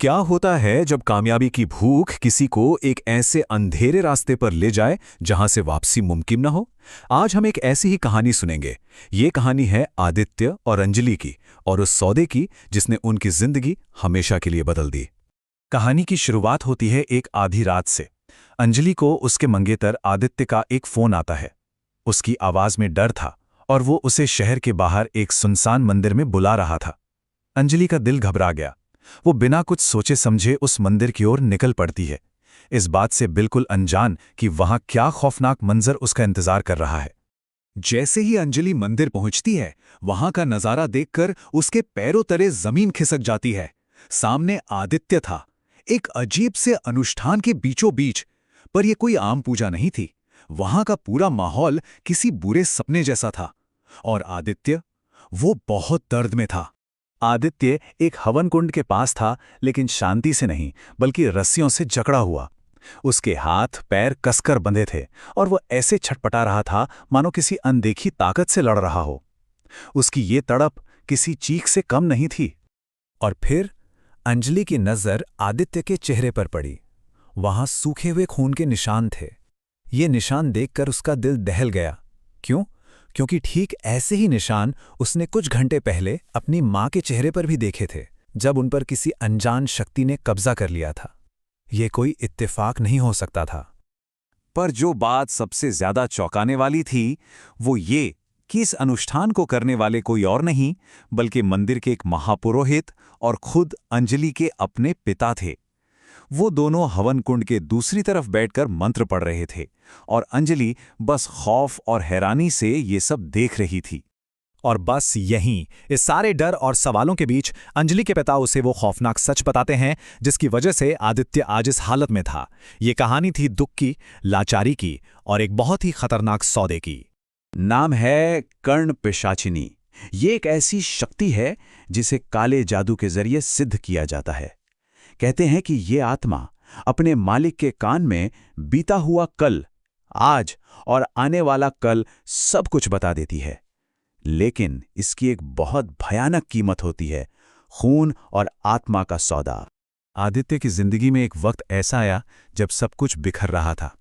क्या होता है जब कामयाबी की भूख किसी को एक ऐसे अंधेरे रास्ते पर ले जाए जहां से वापसी मुमकिन न हो। आज हम एक ऐसी ही कहानी सुनेंगे। ये कहानी है आदित्य और अंजलि की, और उस सौदे की जिसने उनकी जिंदगी हमेशा के लिए बदल दी। कहानी की शुरुआत होती है एक आधी रात से। अंजलि को उसके मंगेतर आदित्य का एक फोन आता है। उसकी आवाज में डर था और वो उसे शहर के बाहर एक सुनसान मंदिर में बुला रहा था। अंजलि का दिल घबरा गया। वो बिना कुछ सोचे समझे उस मंदिर की ओर निकल पड़ती है, इस बात से बिल्कुल अनजान कि वहां क्या खौफनाक मंजर उसका इंतजार कर रहा है। जैसे ही अंजलि मंदिर पहुंचती है, वहां का नजारा देखकर उसके पैरों तले जमीन खिसक जाती है। सामने आदित्य था, एक अजीब से अनुष्ठान के बीचों बीच। पर यह कोई आम पूजा नहीं थी। वहां का पूरा माहौल किसी बुरे सपने जैसा था। और आदित्य, वो बहुत दर्द में था। आदित्य एक हवन कुंड के पास था, लेकिन शांति से नहीं बल्कि रस्सियों से जकड़ा हुआ। उसके हाथ पैर कसकर बंधे थे और वो ऐसे छटपटा रहा था मानो किसी अनदेखी ताकत से लड़ रहा हो। उसकी ये तड़प किसी चीख से कम नहीं थी। और फिर अंजलि की नजर आदित्य के चेहरे पर पड़ी। वहां सूखे हुए खून के निशान थे। ये निशान देखकर उसका दिल दहल गया। क्यों? क्योंकि ठीक ऐसे ही निशान उसने कुछ घंटे पहले अपनी मां के चेहरे पर भी देखे थे, जब उन पर किसी अनजान शक्ति ने कब्जा कर लिया था। यह कोई इत्तेफाक नहीं हो सकता था। पर जो बात सबसे ज्यादा चौंकाने वाली थी, वो ये कि इस अनुष्ठान को करने वाले कोई और नहीं बल्कि मंदिर के एक महापुरोहित और खुद अंजलि के अपने पिता थे। वो दोनों हवन कुंड के दूसरी तरफ बैठकर मंत्र पढ़ रहे थे और अंजलि बस खौफ और हैरानी से ये सब देख रही थी। और बस यहीं, इस सारे डर और सवालों के बीच अंजलि के पिता उसे वो खौफनाक सच बताते हैं जिसकी वजह से आदित्य आज इस हालत में था। ये कहानी थी दुख की, लाचारी की और एक बहुत ही खतरनाक सौदे की। नाम है कर्ण पिशाचिनी। ये एक ऐसी शक्ति है जिसे काले जादू के जरिए सिद्ध किया जाता है। कहते हैं कि ये आत्मा अपने मालिक के कान में बीता हुआ कल, आज और आने वाला कल सब कुछ बता देती है। लेकिन इसकी एक बहुत भयानक कीमत होती है, खून और आत्मा का सौदा। आदित्य की जिंदगी में एक वक्त ऐसा आया जब सब कुछ बिखर रहा था।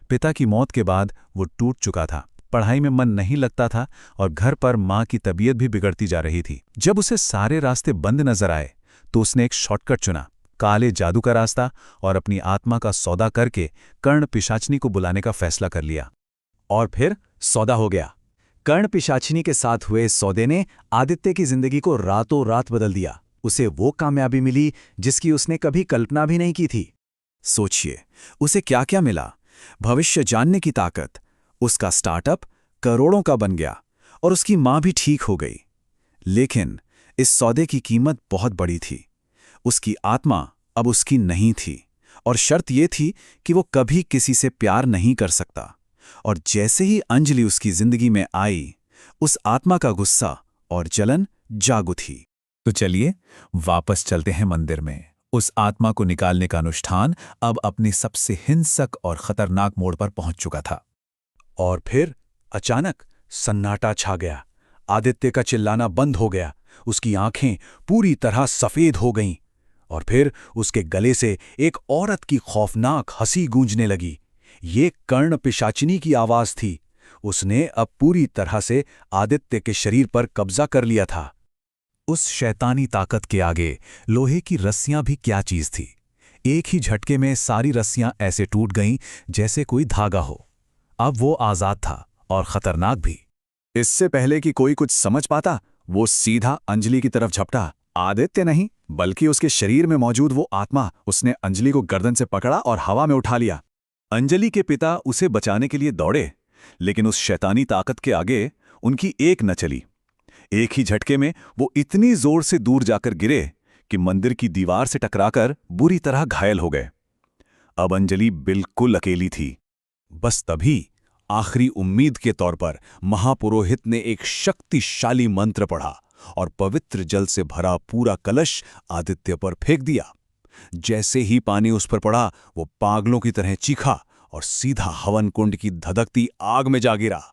पिता की मौत के बाद वो टूट चुका था, पढ़ाई में मन नहीं लगता था और घर पर मां की तबीयत भी बिगड़ती जा रही थी। जब उसे सारे रास्ते बंद नजर आए तो उसने एक शॉर्टकट चुना, काले जादू का रास्ता, और अपनी आत्मा का सौदा करके कर्ण पिशाचिनी को बुलाने का फैसला कर लिया। और फिर सौदा हो गया। कर्ण पिशाचिनी के साथ हुए इस सौदे ने आदित्य की जिंदगी को रातों रात बदल दिया। उसे वो कामयाबी मिली जिसकी उसने कभी कल्पना भी नहीं की थी। सोचिए, उसे क्या क्या मिला। भविष्य जानने की ताकत, उसका स्टार्टअप करोड़ों का बन गया और उसकी मां भी ठीक हो गई। लेकिन इस सौदे की कीमत बहुत बड़ी थी। उसकी आत्मा अब उसकी नहीं थी और शर्त यह थी कि वो कभी किसी से प्यार नहीं कर सकता। और जैसे ही अंजलि उसकी जिंदगी में आई, उस आत्मा का गुस्सा और जलन जाग उठी। तो चलिए वापस चलते हैं मंदिर में। उस आत्मा को निकालने का अनुष्ठान अब अपनी सबसे हिंसक और खतरनाक मोड़ पर पहुंच चुका था। और फिर अचानक सन्नाटा छा गया। आदित्य का चिल्लाना बंद हो गया। उसकी आंखें पूरी तरह सफेद हो गईं। और फिर उसके गले से एक औरत की खौफनाक हंसी गूंजने लगी। ये कर्ण पिशाचिनी की आवाज थी। उसने अब पूरी तरह से आदित्य के शरीर पर कब्जा कर लिया था। उस शैतानी ताकत के आगे लोहे की रस्सियां भी क्या चीज थी। एक ही झटके में सारी रस्सियां ऐसे टूट गईं जैसे कोई धागा हो। अब वो आजाद था और खतरनाक भी। इससे पहले कि कोई कुछ समझ पाता, वो सीधा अंजलि की तरफ झपटा। आदित्य नहीं बल्कि उसके शरीर में मौजूद वो आत्मा। उसने अंजलि को गर्दन से पकड़ा और हवा में उठा लिया। अंजलि के पिता उसे बचाने के लिए दौड़े, लेकिन उस शैतानी ताकत के आगे उनकी एक न चली। एक ही झटके में वो इतनी जोर से दूर जाकर गिरे कि मंदिर की दीवार से टकराकर बुरी तरह घायल हो गए। अब अंजलि बिल्कुल अकेली थी। बस तभी आखिरी उम्मीद के तौर पर महापुरोहित ने एक शक्तिशाली मंत्र पढ़ा और पवित्र जल से भरा पूरा कलश आदित्य पर फेंक दिया। जैसे ही पानी उस पर पड़ा, वो पागलों की तरह चीखा और सीधा हवन कुंड की धधकती आग में जा गिरा।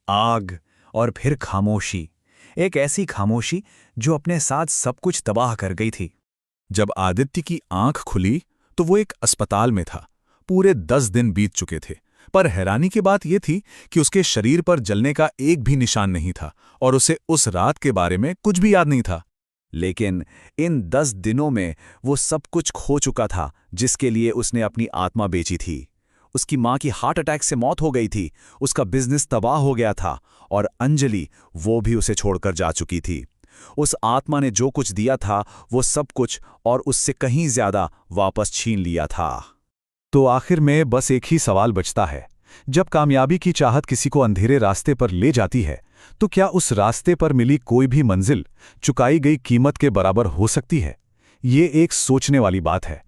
आग और फिर खामोशी, एक ऐसी खामोशी जो अपने साथ सब कुछ तबाह कर गई थी। जब आदित्य की आंख खुली तो वो एक अस्पताल में था। पूरे 10 दिन बीत चुके थे, पर हैरानी की बात यह थी कि उसके शरीर पर जलने का एक भी निशान नहीं था और उसे उस रात के बारे में कुछ भी याद नहीं था। लेकिन इन 10 दिनों में वो सब कुछ खो चुका था जिसके लिए उसने अपनी आत्मा बेची थी। उसकी माँ की हार्ट अटैक से मौत हो गई थी, उसका बिजनेस तबाह हो गया था और अंजलि वो भी उसे छोड़कर जा चुकी थी। उस आत्मा ने जो कुछ दिया था वो सब कुछ और उससे कहीं ज्यादा वापस छीन लिया था। तो आखिर में बस एक ही सवाल बचता है, जब कामयाबी की चाहत किसी को अंधेरे रास्ते पर ले जाती है तो क्या उस रास्ते पर मिली कोई भी मंजिल चुकाई गई कीमत के बराबर हो सकती है? ये एक सोचने वाली बात है।